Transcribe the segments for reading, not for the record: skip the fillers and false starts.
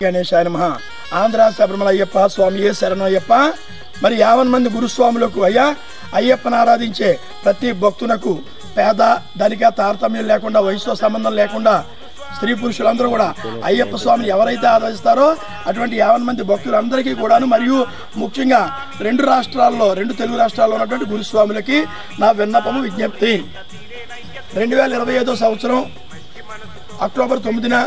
గణేశాయ నమః. ఆంధ్ర శబరిమల అయ్యప్ప స్వామియే శరణయ్యప్ప. మరి 50 మంది గురుస్వాములకు అయ్యప్పను ఆరాధించే ప్రతి భక్తునకు పేద ధనిక తారతమ్యం లేకుండా వయసుతో సంబంధం లేకుండా స్త్రీ పురుషులందరూ కూడా అయ్యప్ప స్వామిని ఎవరైతే ఆరాధిస్తారో అటువంటి 50 మంది భక్తులందరికీ కూడాను మరియు ముఖ్యంగా రెండు తెలుగు రాష్ట్రాల్లో ఉన్నటువంటి గురుస్వాములకి నా విన్నపము విజ్ఞప్తి. 2025 సంవత్సరం అక్టోబర్ 9న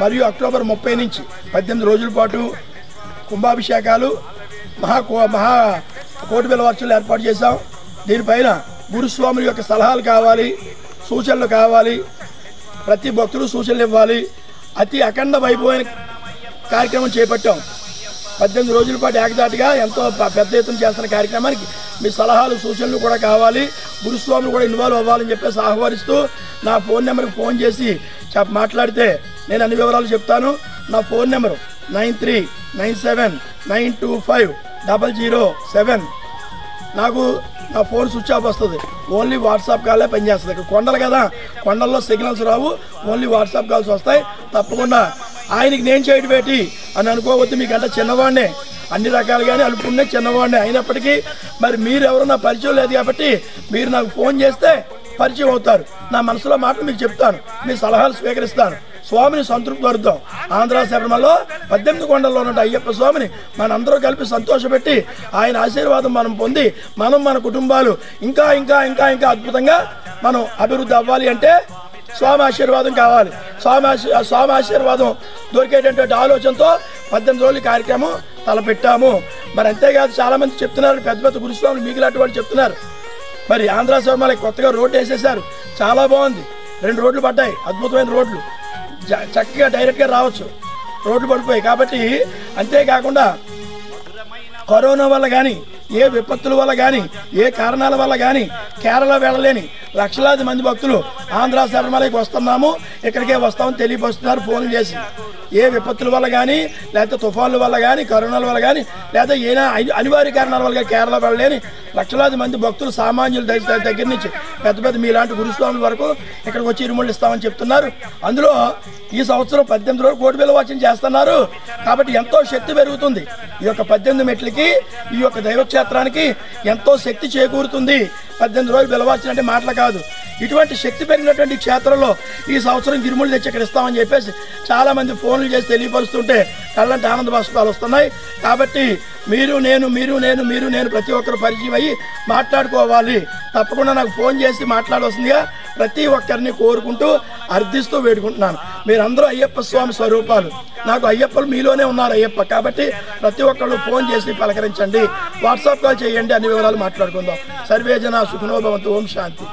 మరియు అక్టోబర్ 30 నుంచి 18 రోజుల పాటు కుంభాభిషేకాలు మహా కోటి బిల్వార్చనలు ఏర్పాటు చేశాం. దీనిపైన గురుస్వాముల యొక్క సలహాలు కావాలి, సూచనలు కావాలి, ప్రతి భక్తులు సూచనలు ఇవ్వాలి. అతి అఖండ వైభవమైన కార్యక్రమం చేపట్టాం. 18 రోజుల పాటు ఏకదాటిగా ఎంతో పెద్ద ఎత్తున చేస్తున్న కార్యక్రమానికి మీ సలహాలు సూచనలు కూడా కావాలి. గురుస్వాములు కూడా ఇన్వాల్వ్ అవ్వాలని చెప్పేసి ఆహ్వానిస్తూ నా ఫోన్ నెంబర్కి ఫోన్ చేసి మాట్లాడితే నేను అన్ని వివరాలు చెప్తాను. నా ఫోన్ నెంబరు 9397925007. నాకు నా ఫోన్ స్విచ్ ఆఫ్ వస్తుంది, ఓన్లీ వాట్సాప్ కాలే పనిచేస్తుంది. ఇక్కడ కొండలు కదా, కొండల్లో సిగ్నల్స్ రావు, ఓన్లీ వాట్సాప్ కాల్స్ వస్తాయి. తప్పకుండా ఆయనకి నేను చేయడం పెట్టి అని అనుకోవద్దు. మీకంటే చిన్నవాడినే, అన్ని రకాలుగానే అనుకునే చిన్నవాడినే అయినప్పటికీ మరి మీరు ఎవరు నా పరిచయం లేదు కాబట్టి మీరు నాకు ఫోన్ చేస్తే పరిచయం అవుతారు. నా మనసులో మాటలు మీకు చెప్తాను, మీ సలహాలు స్వీకరిస్తాను. స్వామిని సంతృప్తి పరుద్దాం. ఆంధ్ర శబరిమలలో 18 కొండల్లో ఉన్న అయ్యప్ప స్వామిని మనందరూ కలిపి సంతోషపెట్టి ఆయన ఆశీర్వాదం మనం పొంది మన కుటుంబాలు ఇంకా ఇంకా ఇంకా ఇంకా అద్భుతంగా మనం అభివృద్ధి అవ్వాలి అంటే స్వామి ఆశీర్వాదం కావాలి. స్వామి ఆశీర్వాదం దొరికేటటువంటి ఆలోచనతో 18 రోజుల కార్యక్రమం తలపెట్టాము. మరి అంతేకాదు చాలా మంది చెప్తున్నారు, పెద్ద పెద్ద గురుస్వాములు మీకులాంటి వాళ్ళు చెప్తున్నారు. మరి ఆంధ్ర శబరిమల కొత్తగా రోడ్డు వేసేసారు, చాలా బాగుంది. 2 రోడ్లు పడ్డాయి, అద్భుతమైన రోడ్లు, చక్కగా డైరెక్ట్గా రావచ్చు. రోడ్లు పడిపోయాయి కాబట్టి. అంతేకాకుండా కరోనా వల్ల కానీ ఏ విపత్తుల వల్ల కానీ ఏ కారణాల వల్ల కానీ కేరళ వెళ్ళలేని లక్షలాది మంది భక్తులు ఆంధ్ర శబరిమలకి వస్తున్నాము, ఇక్కడికే వస్తామని తెలియపరుస్తున్నారు ఫోన్లు చేసి. ఏ విపత్తుల వల్ల కానీ లేకపోతే తుఫాన్ల వల్ల కానీ కరోనాల వల్ల కానీ లేదా ఏదైనా అనివార్య కారణాల వల్ల కేరళ వెళ్ళలేని లక్షలాది మంది భక్తులు సామాన్యుల దగ్గర నుంచి పెద్ద మీలాంటి గురుస్వాముల వరకు ఇక్కడికి వచ్చి ఇరుముళ్ళు ఇస్తామని చెప్తున్నారు. అందులో ఈ సంవత్సరం 18 రోజులు కోటి బిల్వార్చన చేస్తున్నారు కాబట్టి ఎంతో శక్తి పెరుగుతుంది. ఈ యొక్క 18 మెట్లకి ఈ యొక్క దైవక్షేత్రానికి ఎంతో శక్తి చేకూరుతుంది. 18 రోజులు బిల్వార్చన అంటే మాటలు కాదు. ఇటువంటి శక్తి పెరిగినటువంటి క్షేత్రంలో ఈ సంవత్సరం గిరుముళ్ళు తెచ్చి ఇక్కడ ఇస్తామని చెప్పేసి చాలా మంది ఫోన్లు చేసి తెలియపరుస్తుంటే కళ్ళంటే ఆనంద బాష్పాలు వస్తున్నాయి. కాబట్టి మీరు నేను ప్రతి ఒక్కరు పరిచయం అయ్యి మాట్లాడుకోవాలి. తప్పకుండా నాకు ఫోన్ చేసి మాట్లాడవలసిందిగా ప్రతి ఒక్కరిని కోరుకుంటూ అర్థిస్తూ వేడుకుంటున్నాను. మీరందరూ అయ్యప్ప స్వామి స్వరూపాలు, నాకు అయ్యప్పలు మీలోనే ఉన్నారు అయ్యప్ప. కాబట్టి ప్రతి ఒక్కళ్ళు ఫోన్ చేసి పలకరించండి, వాట్సాప్ కాల్ చేయండి, అన్ని వివరాలు మాట్లాడుకుందాం. సర్వే జన సుఖినో భవంతు. ఓం శాంతి.